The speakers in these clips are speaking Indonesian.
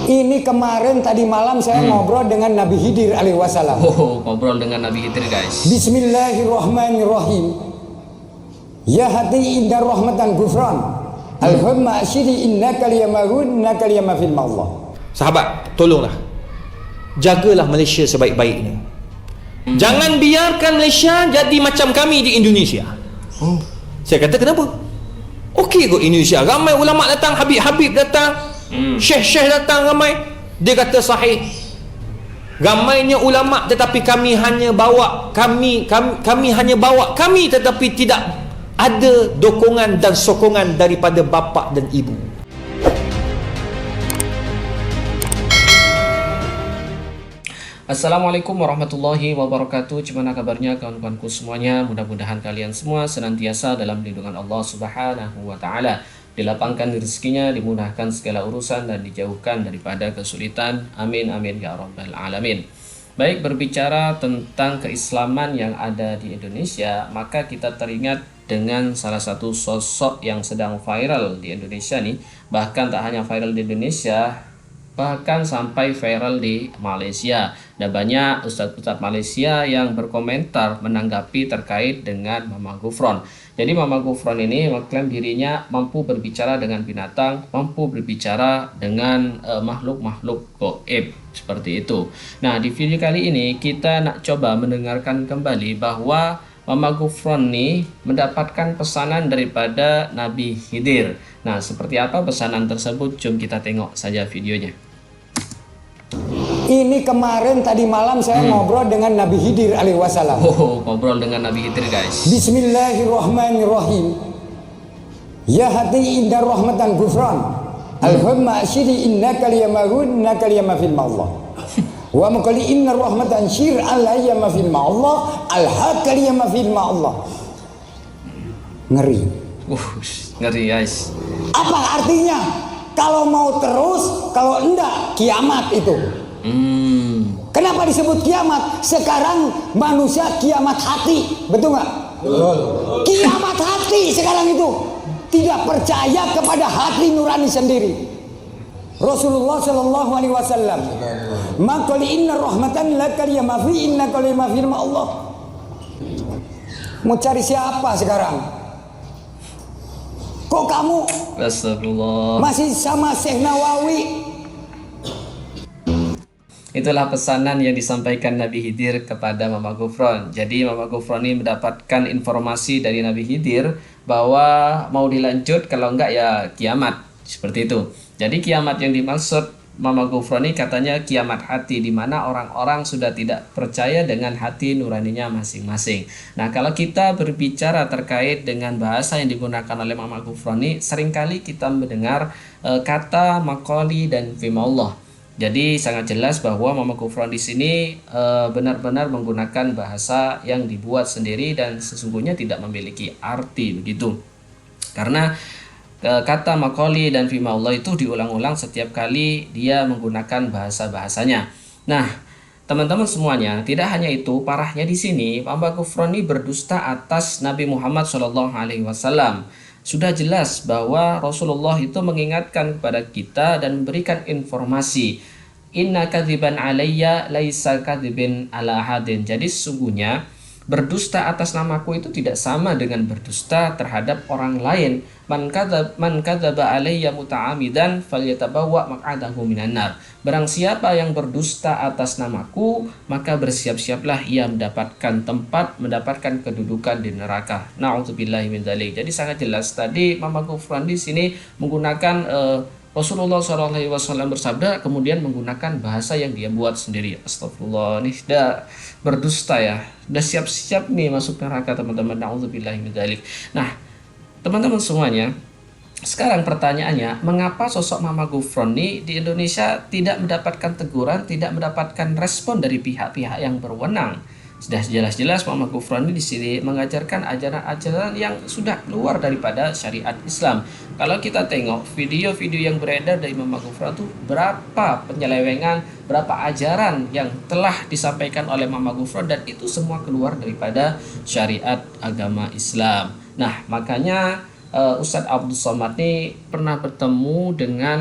Ini kemarin tadi malam saya ngobrol dengan Nabi Khidir alaihi wasallam. Oh, ngobrol dengan Nabi Khidir, guys. Bismillahirrahmanirrahim. Ya hati indah rahmatan gufran. Alhamma asyiri innaka liyamahun innaka liyamafil Allah. Sahabat, tolonglah jagalah Malaysia sebaik-baiknya. Jangan biarkan Malaysia jadi macam kami di Indonesia. Saya kata kenapa? Okey kot Indonesia, ramai ulama datang, Habib-Habib datang, Syekh-Syekh datang ramai. Dia kata sahih. Ramainya ulama tetapi kami hanya bawa kami tetapi tidak ada dokongan dan sokongan daripada bapa dan ibu. Assalamualaikum warahmatullahi wabarakatuh. Gimana kabarnya kawan-kawanku semuanya? Mudah-mudahan kalian semua senantiasa dalam lindungan Allah Subhanahu wa taala. Dilapangkan rezekinya, dimudahkan segala urusan dan dijauhkan daripada kesulitan. Amin amin ya rabbal alamin. Baik, berbicara tentang keislaman yang ada di Indonesia, maka kita teringat dengan salah satu sosok yang sedang viral di Indonesia nih. Bahkan tak hanya viral di Indonesia, bahkan sampai viral di Malaysia. Dan banyak ustadz-ustadz Malaysia yang berkomentar menanggapi terkait dengan Mama Gufron. Jadi Mama Gufron ini mengklaim dirinya mampu berbicara dengan binatang, mampu berbicara dengan makhluk-makhluk gaib seperti itu. Nah, di video kali ini kita nak coba mendengarkan kembali bahwa Mama Gufron ini mendapatkan pesanan daripada Nabi Khidir. Nah, seperti apa pesanan tersebut? Jom kita tengok saja videonya. Ini kemarin tadi malam saya ngobrol dengan Nabi Khidir alaihi wasallam. Oh, ngobrol dengan Nabi Khidir, guys. Bismillahirrahmanirrahim. Ya hati indah rahmatan gufran. Alhamma asyiri innaka liyamahun innaka liyamafil Allah. Wa maqali inna rahmatan syir alayya mafil Allah alhaka liyamafil Allah. Ngeri. Ngeri, guys. Apa artinya? Kalau mau terus, kalau enggak kiamat itu. Kenapa disebut kiamat? Sekarang manusia kiamat hati, betul nggak? Kiamat hati sekarang itu, tidak percaya kepada hati nurani sendiri. Rasulullah Shallallahu Alaihi Wasallam, maka inna rahmatan laka liyamafi inna kalimafir Allah. Mau cari siapa sekarang? Kok kamu masih sama Syekh Nawawi? Itulah pesanan yang disampaikan Nabi Khidir kepada Mama Gufron. Jadi Mama Gufron ini mendapatkan informasi dari Nabi Khidir bahwa mau dilanjut, kalau enggak ya kiamat. Seperti itu. Jadi kiamat yang dimaksud Mama Gufron ini katanya kiamat hati, di mana orang-orang sudah tidak percaya dengan hati nuraninya masing-masing. Nah, kalau kita berbicara terkait dengan bahasa yang digunakan oleh Mama Gufron ini, seringkali kita mendengar kata makoli dan fimaullah. Jadi sangat jelas bahwa Mama Gufron di sini benar-benar menggunakan bahasa yang dibuat sendiri dan sesungguhnya tidak memiliki arti begitu. Karena kata makoli dan fimaullah itu diulang-ulang setiap kali dia menggunakan bahasa-bahasanya. Nah, teman-teman semuanya, tidak hanya itu, parahnya di sini Mama Gufron ini berdusta atas Nabi Muhammad SAW. Sudah jelas bahwa Rasulullah itu mengingatkan kepada kita dan memberikan informasi, inna kadziban alayya laisa kadzibin ala ahadin. Jadi sesungguhnya berdusta atas namaku itu tidak sama dengan berdusta terhadap orang lain. Man kadzaba alayya muta'amidan falyatabawwa maq'adahu minan nar. Barang siapa yang berdusta atas namaku, maka bersiap-siaplah ia mendapatkan tempat, mendapatkan kedudukan di neraka. Na'udzubillahi min dzalik. Jadi sangat jelas tadi Mama Gufron di sini menggunakan Rasulullah SAW bersabda, kemudian menggunakan bahasa yang dia buat sendiri. Astagfirullah, ini sudah berdusta ya. Sudah siap-siap nih masuk neraka, teman-teman. Na'udzubillahi min dzalik. Nah, teman-teman semuanya, sekarang pertanyaannya, mengapa sosok Mama Gufron ini di Indonesia tidak mendapatkan teguran, tidak mendapatkan respon dari pihak-pihak yang berwenang? Sudah jelas-jelas Mama Gufron ini di sini mengajarkan ajaran-ajaran yang sudah keluar daripada syariat Islam. Kalau kita tengok video-video yang beredar dari Mama Gufron itu, berapa penyelewengan, berapa ajaran yang telah disampaikan oleh Mama Gufron, dan itu semua keluar daripada syariat agama Islam. Nah, makanya Ustadz Abdul Somad ini pernah bertemu dengan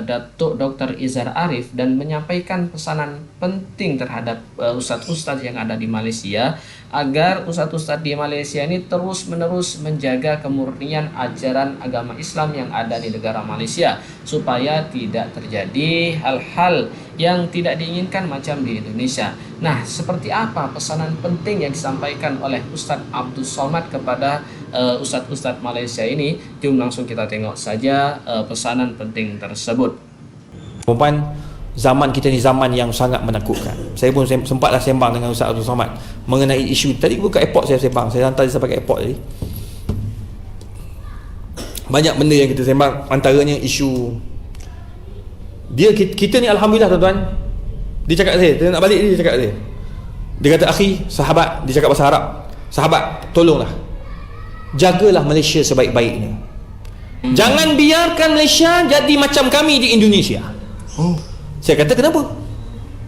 Datuk Dr. Izhar Arif dan menyampaikan pesanan penting terhadap ustadz-ustadz yang ada di Malaysia agar ustadz-ustadz di Malaysia ini terus-menerus menjaga kemurnian ajaran agama Islam yang ada di negara Malaysia supaya tidak terjadi hal-hal yang tidak diinginkan macam di Indonesia. Nah, seperti apa pesanan penting yang disampaikan oleh Ustadz Abdul Somad kepada ustadz-ustadz Malaysia ini? Jom langsung kita tengok saja pesanan penting tersebut. Perempuan, zaman kita ni zaman yang sangat menakutkan. Saya pun sempatlah sembang dengan Ustaz Abdul Somad mengenai isu tadi. Buka airport saya sembang, saya hantar dia sampai ke airport tadi. Banyak benda yang kita sembang, antaranya isu kita ni alhamdulillah tuan-tuan. Dia cakap saya nak balik, dia cakap dia kata, akhi, sahabat, dia cakap bahasa Arab, sahabat, tolonglah jagalah Malaysia sebaik-baiknya. Jangan biarkan Malaysia jadi macam kami di Indonesia. Saya kata, kenapa?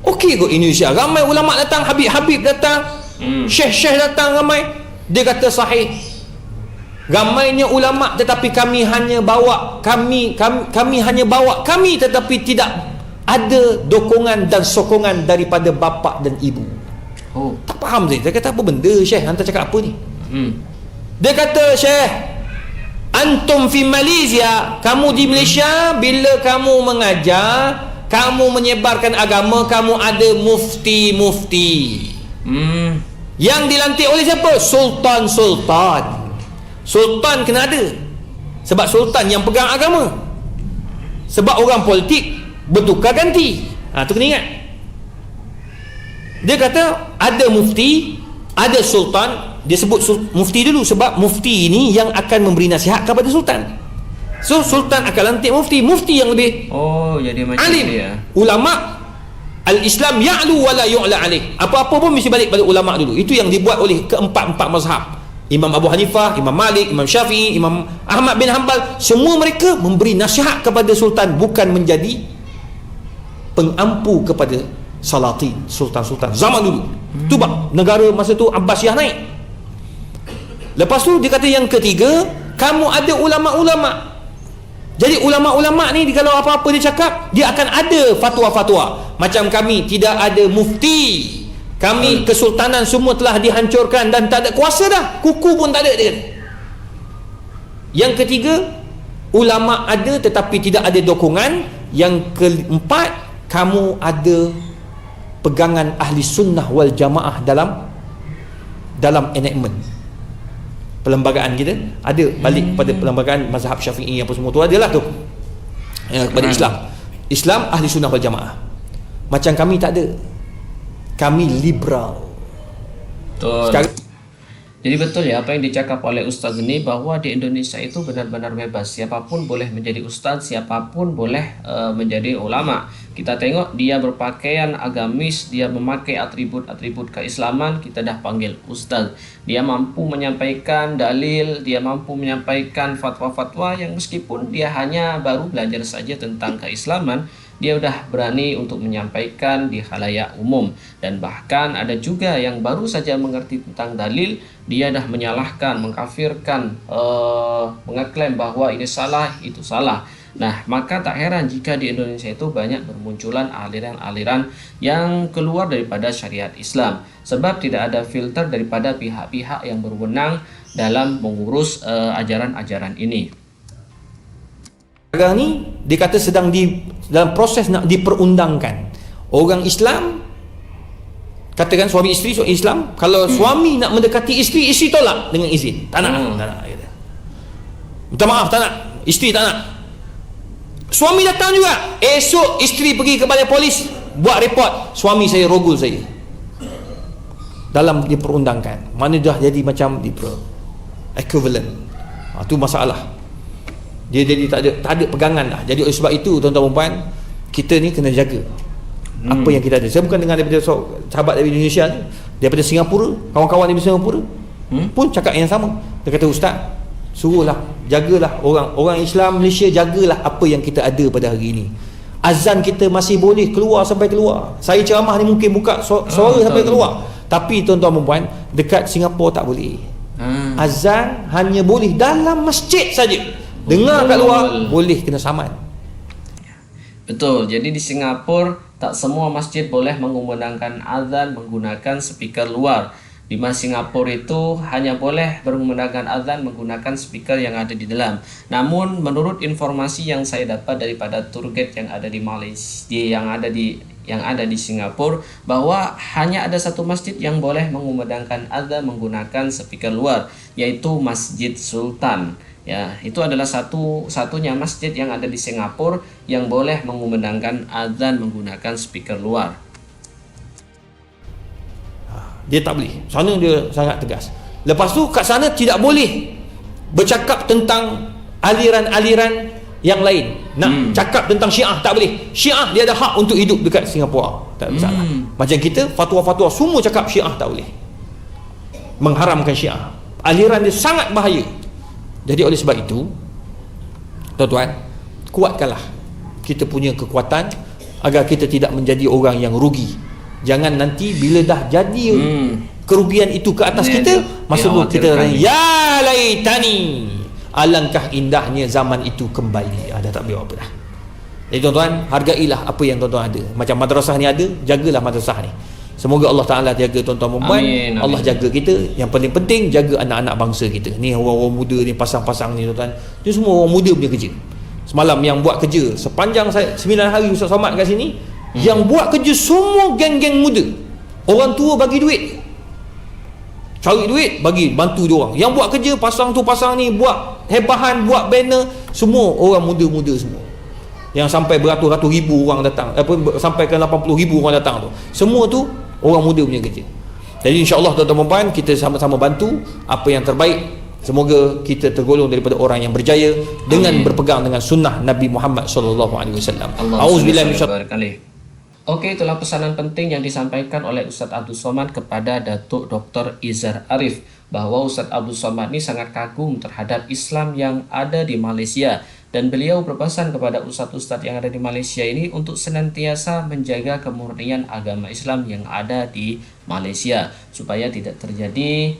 Okey kot Indonesia, ramai ulama datang, Habib-Habib datang, Syekh-Syekh datang ramai. Dia kata sahih, ramainya ulama tetapi kami hanya bawa kami tetapi tidak ada dokongan dan sokongan daripada bapa dan ibu. Tak faham saya kata, apa benda Syekh, hantar cakap apa ni? Dia kata, Syekh, antum fi Malaysia, kamu di Malaysia, bila kamu mengajar, kamu menyebarkan agama, kamu ada mufti-mufti yang dilantik oleh siapa? Sultan kena ada, sebab sultan yang pegang agama. Sebab orang politik bertukar ganti, tu kena ingat. Dia kata ada mufti, ada sultan. Dia sebut mufti dulu sebab mufti ini yang akan memberi nasihat kepada sultan. So sultan akan lantik mufti yang lebih jadi macam alim. dia. Ulama al-Islam ya'lu wa la yu'la alaih. Apa-apa pun mesti balik pada ulama dulu. Itu yang dibuat oleh keempat-empat mazhab. Imam Abu Hanifah, Imam Malik, Imam Syafi'i, Imam Ahmad bin Hanbal, semua mereka memberi nasihat kepada sultan, bukan menjadi pengampu kepada salatin, sultan-sultan zaman dulu. Tu bab negara masa tu Abbasiyah naik. Lepas tu dia kata yang ketiga, kamu ada ulama-ulama. Jadi ulama-ulama ni kalau apa-apa dia cakap, dia akan ada fatwa-fatwa. Macam kami tidak ada mufti, kami kesultanan semua telah dihancurkan dan tak ada kuasa dah, kuku pun tak ada, dia kata. Yang ketiga, ulama ada tetapi tidak ada dokongan. Yang keempat, kamu ada pegangan ahli sunnah wal jamaah dalam enactment perlembagaan kita, ada balik kepada perlembagaan mazhab Syafi'i apa semua tu adalah tu kepada Islam ahli sunnah wal jamaah. Macam kami tak ada, kami liberal. Betul. Jadi betul ya apa yang dicakap oleh Ustaz ini, bahwa di Indonesia itu benar-benar bebas, siapapun boleh menjadi ustaz, siapapun boleh menjadi ulama. Kita tengok dia berpakaian agamis, dia memakai atribut-atribut keislaman, kita dah panggil ustaz. Dia mampu menyampaikan dalil, dia mampu menyampaikan fatwa-fatwa yang meskipun dia hanya baru belajar saja tentang keislaman, dia udah berani untuk menyampaikan di khalayak umum. Dan bahkan ada juga yang baru saja mengerti tentang dalil, dia dah menyalahkan, mengkafirkan, mengeklaim bahwa ini salah, itu salah. Nah, maka tak heran jika di Indonesia itu banyak bermunculan aliran-aliran yang keluar daripada syariat Islam, sebab tidak ada filter daripada pihak-pihak yang berwenang dalam mengurus ajaran-ajaran ini. Sekarang ni dia kata sedang dalam proses nak diperundangkan. Orang Islam, katakan suami isteri Islam, kalau suami nak mendekati isteri tolak dengan izin, tak nak, kata. Minta maaf, tak nak, isteri tak nak. Suami datang juga, esok isteri pergi ke balai polis buat report, suami saya rogol saya. Dalam diperundangkan, mana dah jadi macam equivalent. Tu masalah. Dia jadi tak ada pegangan lah. Jadi oleh sebab itu tuan-tuan puan, kita ni kena jaga apa yang kita ada. Saya bukan dengar daripada sahabat dari Indonesia ni, daripada Singapura, kawan-kawan dari Singapura pun cakap yang sama. Dia kata, ustaz, suruhlah, jagalah orang Islam Malaysia, jagalah apa yang kita ada pada hari ini. Azan kita masih boleh keluar sampai keluar. Saya ceramah ni mungkin buka suara sampai keluar. Tapi tuan-tuan dan puan, dekat Singapura tak boleh. azan hanya boleh dalam masjid saja. Dengar kat luar boleh kena saman. Betul. Jadi di Singapura tak semua masjid boleh mengumandangkan azan menggunakan speaker luar. Di Singapura itu hanya boleh berkumandangkan azan menggunakan speaker yang ada di dalam. Namun menurut informasi yang saya dapat daripada tour guide yang ada di Malaysia, yang ada di Singapura, bahwa hanya ada satu masjid yang boleh mengumandangkan azan menggunakan speaker luar, yaitu Masjid Sultan. Ya, itu adalah satu-satunya masjid yang ada di Singapura yang boleh mengumandangkan azan menggunakan speaker luar. Dia tak boleh. Sana dia sangat tegas. Lepas tu kat sana tidak boleh bercakap tentang aliran-aliran yang lain. Nak cakap tentang Syiah tak boleh. Syiah dia ada hak untuk hidup dekat Singapura. Tak ada masalah. Macam kita fatwa-fatwa semua cakap Syiah tak boleh. Mengharamkan Syiah. Aliran dia sangat bahaya. Jadi oleh sebab itu, tuan-tuan, kuatkanlah kita punya kekuatan agar kita tidak menjadi orang yang rugi. Jangan nanti bila dah jadi kerugian itu ke atas kita, masa tu kita ya laitani, alangkah indahnya zaman itu kembali. Dah tak boleh apa dah. Jadi tuan-tuan, hargailah apa yang tuan-tuan ada. Macam madrasah ni ada, jagalah madrasah ni. Semoga Allah Ta'ala jaga tuan-tuan perempuan. Allah jaga kita. Yang paling penting, jaga anak-anak bangsa kita. Ni orang-orang muda ni, pasang-pasang ni tuan-tuan, ni semua orang muda punya kerja. Semalam yang buat kerja sepanjang 9 hari Ustaz Somad kat sini, yang buat kerja semua geng-geng muda. Orang tua bagi duit, cari duit, bagi bantu dia orang. Yang buat kerja pasang tu pasang ni, buat hebahan, buat banner, semua orang muda-muda semua. Yang sampai beratus-ratus ribu orang datang, sampai ke 80 ribu orang datang tu, semua tu orang muda punya kerja. Jadi insya-Allah tuan-tuan puan, kita sama-sama bantu apa yang terbaik. Semoga kita tergolong daripada orang yang berjaya dengan berpegang dengan sunnah Nabi Muhammad sallallahu alaihi wasallam. Auzubillahi minasyaitanir. Oke, itulah pesanan penting yang disampaikan oleh Ustadz Abdul Somad kepada Datuk Dr. Izhar Arif, bahwa Ustadz Abdul Somad ini sangat kagum terhadap Islam yang ada di Malaysia, dan beliau berpesan kepada ustadz-ustadz yang ada di Malaysia ini untuk senantiasa menjaga kemurnian agama Islam yang ada di Malaysia, supaya tidak terjadi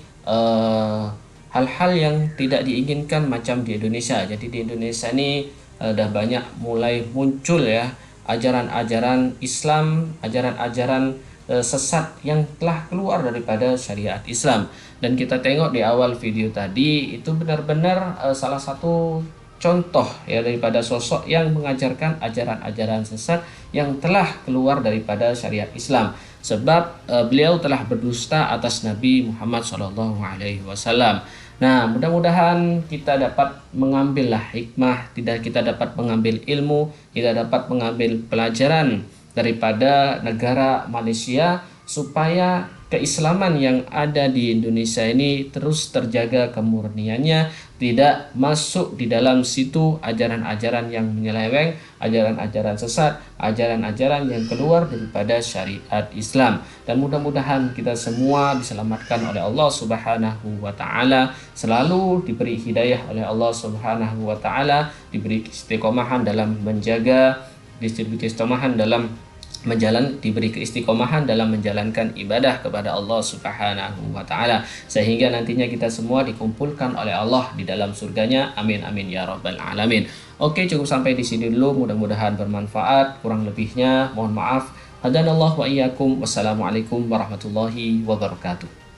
hal-hal yang tidak diinginkan macam di Indonesia. Jadi di Indonesia ini dah banyak mulai muncul ya ajaran-ajaran Islam, ajaran-ajaran sesat yang telah keluar daripada syariat Islam. Dan kita tengok di awal video tadi, itu benar-benar salah satu contoh ya daripada sosok yang mengajarkan ajaran-ajaran sesat yang telah keluar daripada syariat Islam. Sebab beliau telah berdusta atas Nabi Muhammad SAW. Nah, mudah-mudahan kita dapat mengambillah hikmah, kita dapat mengambil ilmu, kita dapat mengambil pelajaran daripada negara Malaysia, supaya keislaman yang ada di Indonesia ini terus terjaga kemurniannya, tidak masuk di dalam situ ajaran-ajaran yang menyeleweng, ajaran-ajaran sesat, ajaran-ajaran yang keluar daripada syariat Islam. Dan mudah-mudahan kita semua diselamatkan oleh Allah Subhanahu wa taala, selalu diberi hidayah oleh Allah Subhanahu wa taala, diberi istiqomahan dalam menjaga, diberi keistiqomahan dalam menjalankan ibadah kepada Allah Subhanahu wa taala, sehingga nantinya kita semua dikumpulkan oleh Allah di dalam surganya. Amin amin ya rabbal alamin. Oke, cukup sampai di sini dulu, mudah-mudahan bermanfaat. Kurang lebihnya mohon maaf. Hadanallahu wa iyyakum. Wassalamualaikum warahmatullahi wabarakatuh.